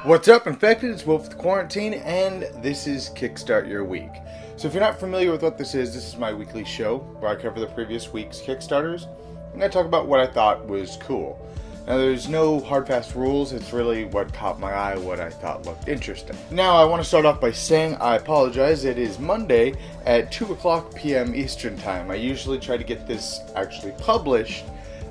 What's up, Infected? It's Wolf with Quarantine, and this is Kickstart Your Week. So if you're not familiar with what this is my weekly show where I cover the previous week's Kickstarters, and I talk about what I thought was cool. Now, there's no hard, fast rules. It's really what caught my eye, what I thought looked interesting. Now, I want to start off by saying I apologize. It is Monday at 2 o'clock p.m. Eastern Time. I usually try to get this actually published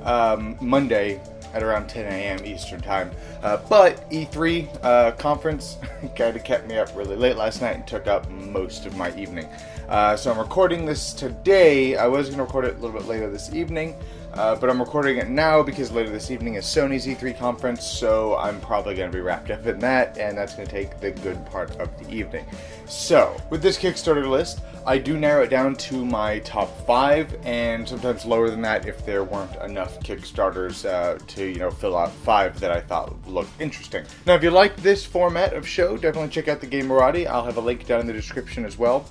Monday at around 10 a.m. Eastern Time. But E3 conference kind of kept me up really late last night and took up most of my evening. So I'm recording this today. I was going to record it a little bit later this evening, but I'm recording it now because later this evening is Sony's E3 conference, so I'm probably going to be wrapped up in that, and that's going to take the good part of the evening. So, with this Kickstarter list, I do narrow it down to my top 5, and sometimes lower than that if there weren't enough Kickstarters to, fill out 5 that I thought looked interesting. Now, if you like this format of show, definitely check out the Gamerati. I'll have a link down in the description as well.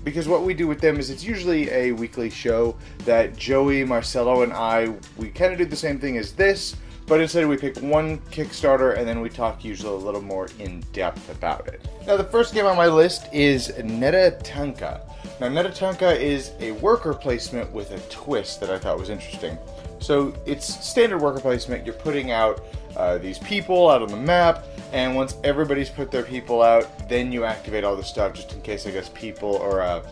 Because what we do with them is it's usually a weekly show that Joey, Marcelo, and we kind of do the same thing as this, but instead we pick one Kickstarter and then we talk usually a little more in depth about it. Now, the first game on my list is Aneta Tanka. Now, Aneta Tanka is a worker placement with a twist that I thought was interesting. So it's standard worker placement. You're putting out these people out on the map, and once everybody's put their people out, then you activate all the stuff just in case, I guess, people or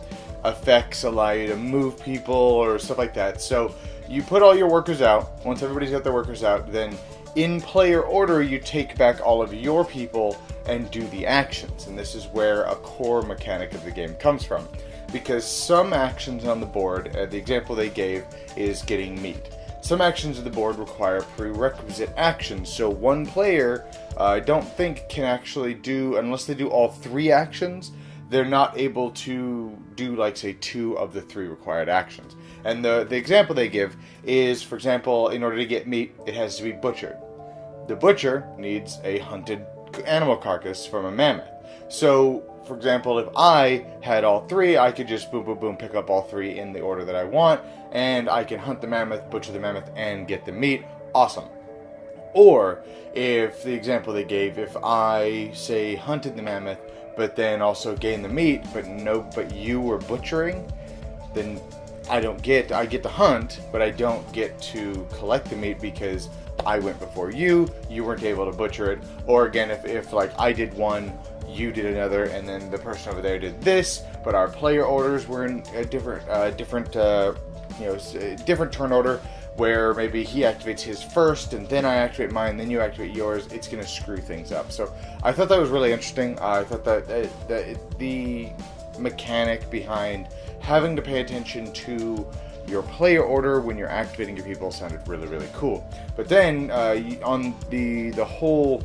effects allow you to move people or stuff like that. So you put all your workers out. Once everybody's got their workers out, then in player order, you take back all of your people and do the actions. And this is where a core mechanic of the game comes from. Because some actions on the board, the example they gave is getting meat. Some actions of the board require prerequisite actions, so one player, I don't think, can actually do, unless they do all 3 actions, they're not able to do, like, say, 2 of the 3 required actions. And the example they give is, for example, in order to get meat, it has to be butchered. The butcher needs a hunted animal carcass from a mammoth. So, for example, if I had all 3, I could just boom, boom, boom, pick up all 3 in the order that I want, and I can hunt the mammoth, butcher the mammoth, and get the meat. Awesome. Or, if the example they gave, if I, say, hunted the mammoth, but then also gained the meat, but you were butchering, then I get to hunt, but I don't get to collect the meat because I went before you weren't able to butcher it. Or again, if like I did one, you did another, and then the person over there did this, but our player orders were in a different turn order, where maybe he activates his first, and then I activate mine, then you activate yours. It's going to screw things up. So I thought that was really interesting. I thought that the mechanic behind having to pay attention to your player order when you're activating your people sounded really, really cool. But then on the whole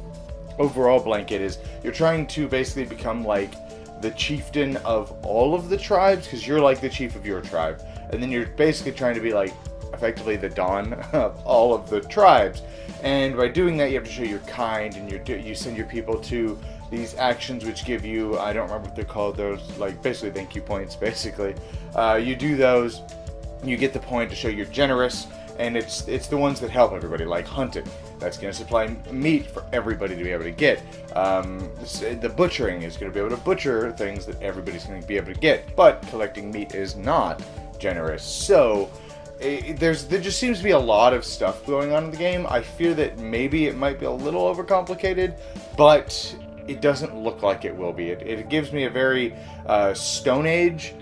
overall blanket is you're trying to basically become like the chieftain of all of the tribes, because you're like the chief of your tribe, and then you're basically trying to be like effectively the Don of all of the tribes. And by doing that, you have to show you're kind, and you send your people to these actions which give you, I don't remember what they're called, those like basically thank you points. Basically you do those, you get the point to show you're generous, and it's the ones that help everybody, like hunting. That's going to supply meat for everybody to be able to get. The butchering is going to be able to butcher things that everybody's going to be able to get, but collecting meat is not generous. So there just seems to be a lot of stuff going on in the game. I fear that maybe it might be a little overcomplicated, but it doesn't look like it will be. It gives me a very Stone Age,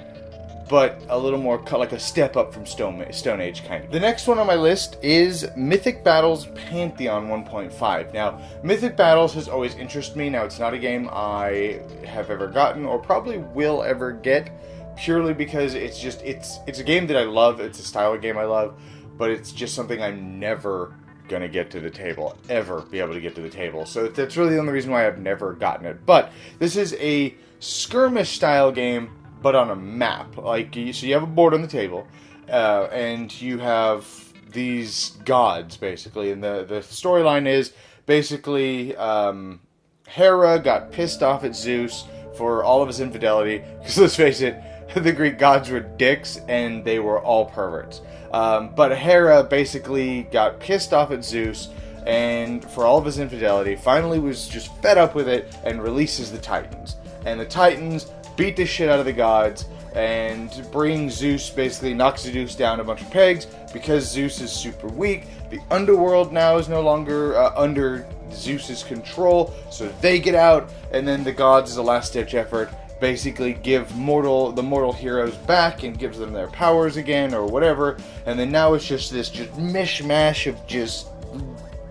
but a little more like a step up from Stone Age, kind of. The next one on my list is Mythic Battles Pantheon 1.5. Now, Mythic Battles has always interested me. Now, it's not a game I have ever gotten or probably will ever get, purely because it's a game that I love. It's a style of game I love, but it's just something I'm never gonna get to the table, ever be able to get to the table. So that's really the only reason why I've never gotten it. But this is a skirmish style game, but on a map. So you have a board on the table, and you have these gods, basically. And the storyline is, basically, Hera got pissed off at Zeus for all of his infidelity, because let's face it, the Greek gods were dicks, and they were all perverts. But Hera basically got pissed off at Zeus, and for all of his infidelity, finally was just fed up with it and releases the Titans. And the Titans beat the shit out of the gods and bring Zeus, basically knocks Zeus down a bunch of pegs because Zeus is super weak. The underworld now is no longer under Zeus's control, so they get out, and then the gods, as a last-ditch effort, basically give the mortal heroes back and gives them their powers again or whatever, and then now it's just this mishmash of just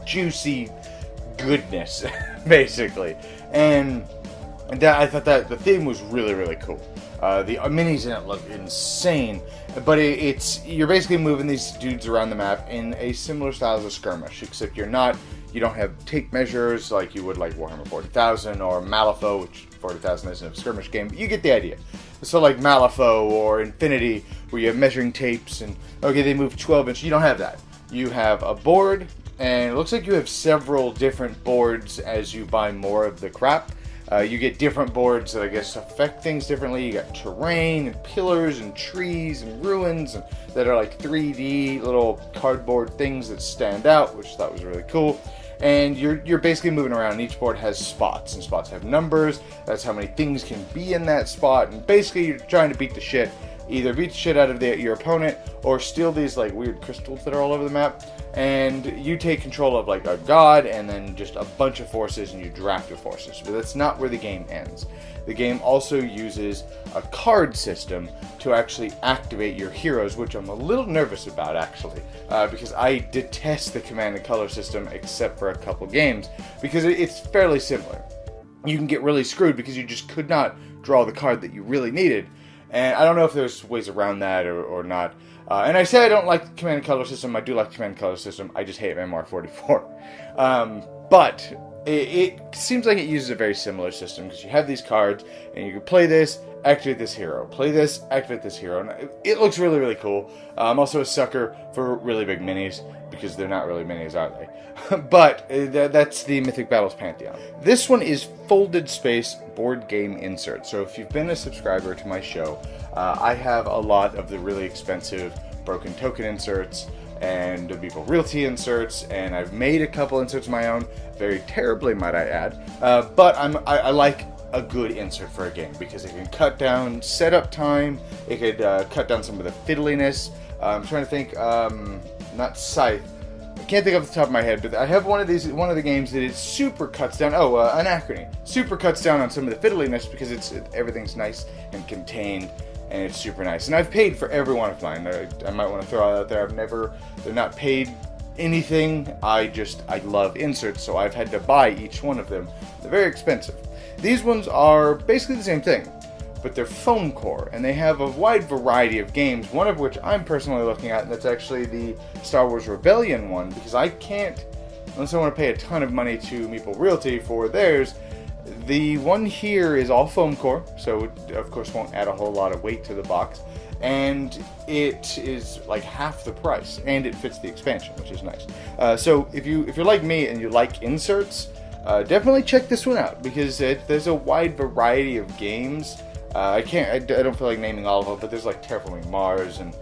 juicy goodness, basically. And that, I thought that the theme was really, really cool. The minis in it look insane, but you're basically moving these dudes around the map in a similar style as a skirmish, except you don't have tape measures like you would like Warhammer 40,000 or Malifaux, which 40,000 isn't a skirmish game, but you get the idea. So like Malifaux or Infinity, where you have measuring tapes and, okay, they move 12 inches, you don't have that. You have a board, and it looks like you have several different boards as you buy more of the crap. You get different boards that I guess affect things differently. You got terrain and pillars and trees and ruins and that are like 3D little cardboard things that stand out, which I thought was really cool. And you're basically moving around, and each board has spots, and spots have numbers. That's how many things can be in that spot, and basically you're trying to beat the shit. Either beat the shit out of your opponent, or steal these like weird crystals that are all over the map, and you take control of like a god, and then just a bunch of forces, and you draft your forces. But that's not where the game ends. The game also uses a card system to actually activate your heroes, which I'm a little nervous about actually, because I detest the command and color system except for a couple games, because it's fairly similar. You can get really screwed because you just could not draw the card that you really needed. And I don't know if there's ways around that or not. And I say I don't like the command and color system. I do like the command and color system. I just hate MR44. But it seems like it uses a very similar system, because you have these cards, and you can play this, activate this hero. Play this, activate this hero. And it looks really, really cool. I'm also a sucker for really big minis, because they're not really minis, are they? But that's the Mythic Battles Pantheon. This one is folded space board game insert. So if you've been a subscriber to my show, I have a lot of the really expensive broken token inserts and People Realty inserts, and I've made a couple inserts of my own, very terribly might I add, but I like a good insert for a game, because it can cut down setup time, it could cut down some of the fiddliness. I'm trying to think, not Scythe, I can't think off the top of my head, but I have one of the games that it super cuts down, Anachrony, super cuts down on some of the fiddliness, because everything's nice and contained, and it's super nice. And I've paid for every one of mine. I might want to throw it out there. They're not paid anything. I love inserts, so I've had to buy each one of them. They're very expensive. These ones are basically the same thing, but they're foam core, and they have a wide variety of games, one of which I'm personally looking at, and that's actually the Star Wars Rebellion one, because I can't, unless I want to pay a ton of money to Meeple Realty for theirs. The one here is all foam core, so it of course won't add a whole lot of weight to the box, and it is like half the price, and it fits the expansion, which is nice. So if you're like me and you like inserts, definitely check this one out, because there's a wide variety of games. I don't feel like naming all of them, but there's like Terraforming Mars and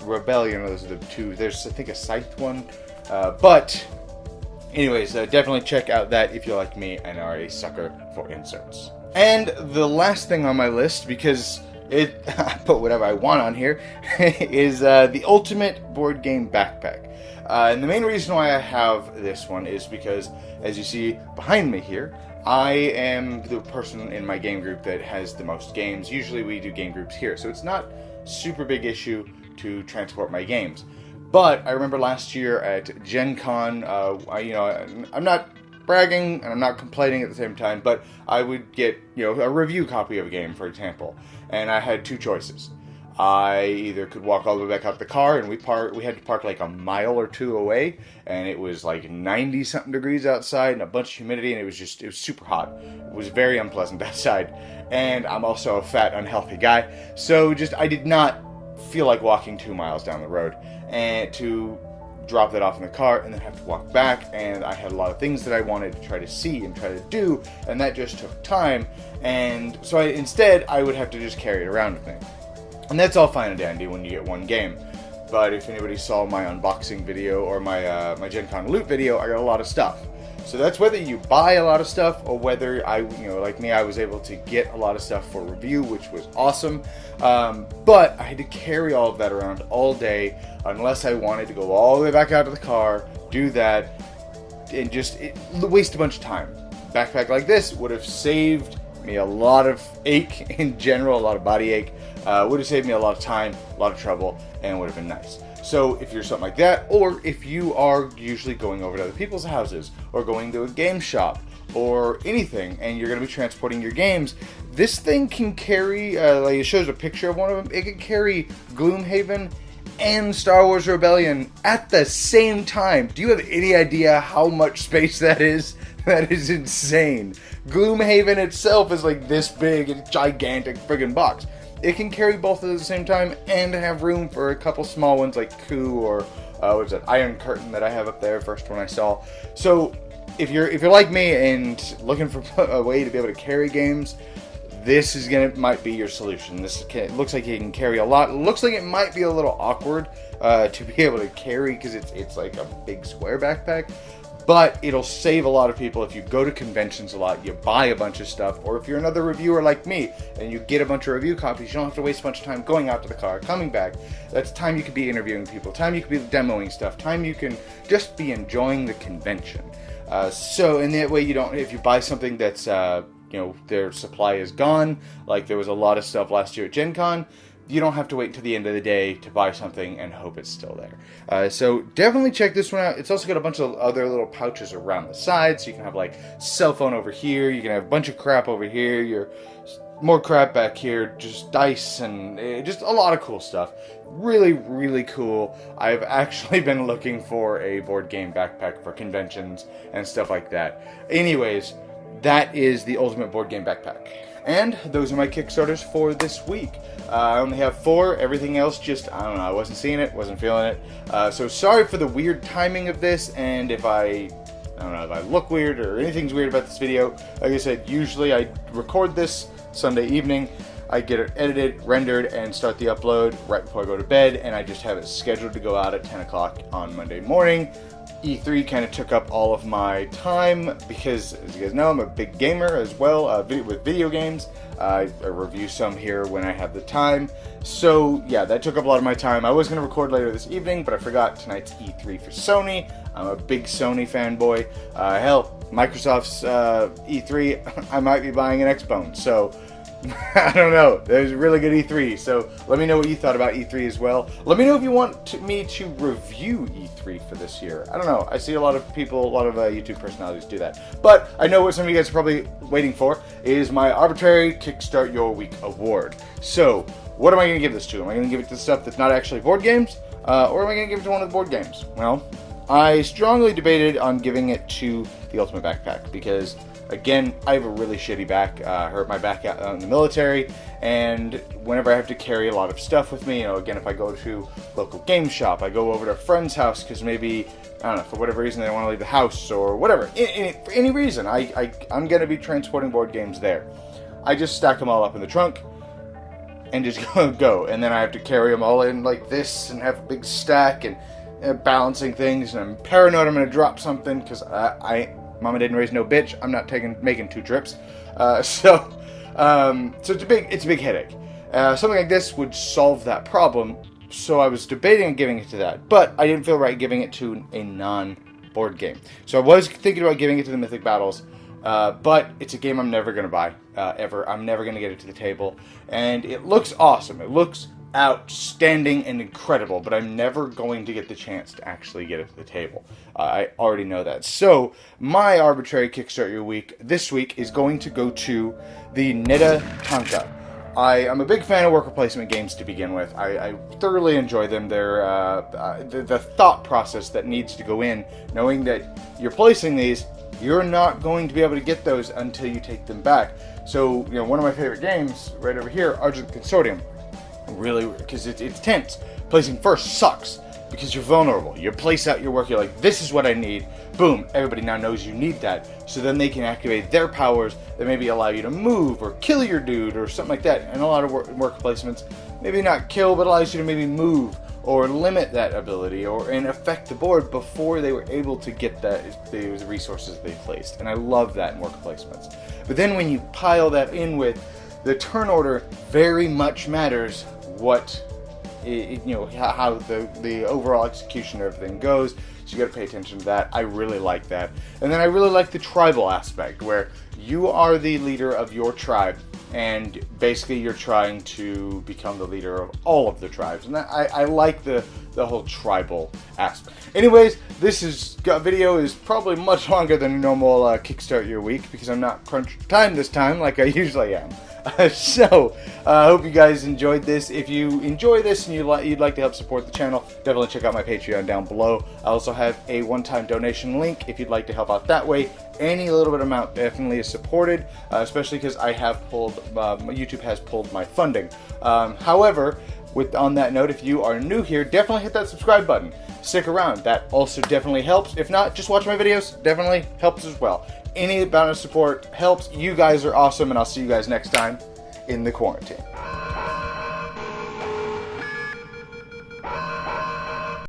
Rebellion. Those are the two. There's, I think, a Scythe one, but anyways, definitely check out that if you're like me and are a sucker for inserts. And the last thing on my list, because I put whatever I want on here, is the Ultimate Board Game Backpack. And the main reason why I have this one is because, as you see behind me here, I am the person in my game group that has the most games. Usually we do game groups here, so it's not super big issue to transport my games. But I remember last year at Gen Con, I'm not bragging and I'm not complaining at the same time, but I would get, a review copy of a game, for example, and I had two choices. I either could walk all the way back out the car, and we had to park like a mile or two away, and it was like 90-something degrees outside and a bunch of humidity, and it was super hot. It was very unpleasant outside, and I'm also a fat, unhealthy guy, so I did not feel like walking 2 miles down the road and to drop that off in the car and then have to walk back, and I had a lot of things that I wanted to try to see and try to do, and that just took time, and so instead I would have to just carry it around with me. And that's all fine and dandy when you get one game. but if anybody saw my unboxing video or my Gen Con loot video, I got a lot of stuff. So that's whether you buy a lot of stuff or whether like me, I was able to get a lot of stuff for review, which was awesome. But I had to carry all of that around all day unless I wanted to go all the way back out to the car, do that, and just waste a bunch of time. Backpack like this would have saved me a lot of ache in general, a lot of body ache. Would have saved me a lot of time, a lot of trouble, and would have been nice. So if you're something like that, or if you are usually going over to other people's houses, or going to a game shop, or anything, and you're going to be transporting your games, this thing can carry, like it shows a picture of one of them, it can carry Gloomhaven and Star Wars Rebellion at the same time. Do you have any idea how much space that is? That is insane. Gloomhaven itself is like this big, it's gigantic friggin' box. It can carry both at the same time and have room for a couple small ones like Coup or what is it, Iron Curtain that I have up there, first one I saw. So if you're like me and looking for a way to be able to carry games, this might be your solution. It looks like it can carry a lot. It looks like it might be a little awkward to be able to carry because it's like a big square backpack. But it'll save a lot of people if you go to conventions a lot, you buy a bunch of stuff, or if you're another reviewer like me and you get a bunch of review copies, you don't have to waste a bunch of time going out to the car, coming back. That's time you could be interviewing people, time you could be demoing stuff, time you can just be enjoying the convention. So in that way, if you buy something that's, their supply is gone, like there was a lot of stuff last year at Gen Con, you don't have to wait until the end of the day to buy something and hope it's still there. So definitely check this one out. It's also got a bunch of other little pouches around the side, so you can have like cell phone over here, you can have a bunch of crap over here, more crap back here, just dice and just a lot of cool stuff. Really, really cool. I've actually been looking for a board game backpack for conventions and stuff like that. Anyways, that is the ultimate board game backpack. And those are my Kickstarters for this week. I only have 4. Everything else just, I don't know, I wasn't seeing it, wasn't feeling it. So sorry for the weird timing of this, and if I don't know, if I look weird or anything's weird about this video. Like I said, usually I record this Sunday evening. I get it edited, rendered, and start the upload right before I go to bed, and I just have it scheduled to go out at 10 o'clock on Monday morning. E3 kind of took up all of my time because, as you guys know, I'm a big gamer as well with video games. I review some here when I have the time. So, yeah, that took up a lot of my time. I was going to record later this evening, but I forgot tonight's E3 for Sony. I'm a big Sony fanboy. Hell, Microsoft's E3, I might be buying an Xbone. So, I don't know. There's a really good E3, so let me know what you thought about E3 as well. Let me know if you want me to review E3 for this year. I don't know. I see a lot of people, a lot of YouTube personalities do that. But I know what some of you guys are probably waiting for is my arbitrary Kickstart Your Week award. So, what am I going to give this to? Am I going to give it to stuff that's not actually board games? Or am I going to give it to one of the board games? Well, I strongly debated on giving it to the Ultimate Backpack because, again, I have a really shitty back. Hurt my back out in the military, and whenever I have to carry a lot of stuff with me, again, if I go to local game shop, I go over to a friend's house because maybe, I don't know, for whatever reason they don't want to leave the house or whatever. For any reason, I'm going to be transporting board games there. I just stack them all up in the trunk and just go. And then I have to carry them all in like this and have a big stack and balancing things, and I'm paranoid I'm going to drop something because Mama didn't raise no bitch. I'm not making 2 trips. So it's a big headache. Something like this would solve that problem. So I was debating on giving it to that, but I didn't feel right giving it to a non-board game. So I was thinking about giving it to the Mythic Battles, but it's a game I'm never going to buy, ever. I'm never going to get it to the table. And it looks awesome. It looks outstanding and incredible, but I'm never going to get the chance to actually get it to the table. I already know that. So my arbitrary Kickstart Your Week this week is going to go to the Aneta Tanka. I'm a big fan of worker placement games to begin with. I thoroughly enjoy them. They're the thought process that needs to go in, knowing that you're placing these, you're not going to be able to get those until you take them back. So, one of my favorite games right over here, Argent Consortium. Really, because it's tense. Placing first sucks because you're vulnerable. You place out your work, you're like, this is what I need. Boom, everybody now knows you need that. So then they can activate their powers that maybe allow you to move or kill your dude or something like that. And a lot of work placements, maybe not kill, but allows you to maybe move or limit that ability and affect the board before they were able to get the resources they placed. And I love that in worker placements. But then when you pile that in with the turn order, very much matters what how the overall execution of everything goes. So you got to pay attention to that. I really like that. And then I really like the tribal aspect, where you are the leader of your tribe, and basically you're trying to become the leader of all of the tribes. And I like the whole tribal aspect. Anyways, this video is probably much longer than a normal Kickstart Your Week, because I'm not crunched time this time like I usually am. So, I hope you guys enjoyed this. If you enjoy this and you'd like to help support the channel, definitely check out my Patreon down below. I also have a one-time donation link if you'd like to help out that way. Any little bit amount definitely is supported, especially because I have pulled, YouTube has pulled my funding. However, on that note, if you are new here, definitely hit that subscribe button. Stick around. That also definitely helps. If not, just watch my videos. Definitely helps as well. Any amount of support helps. You guys are awesome, and I'll see you guys next time in the quarantine.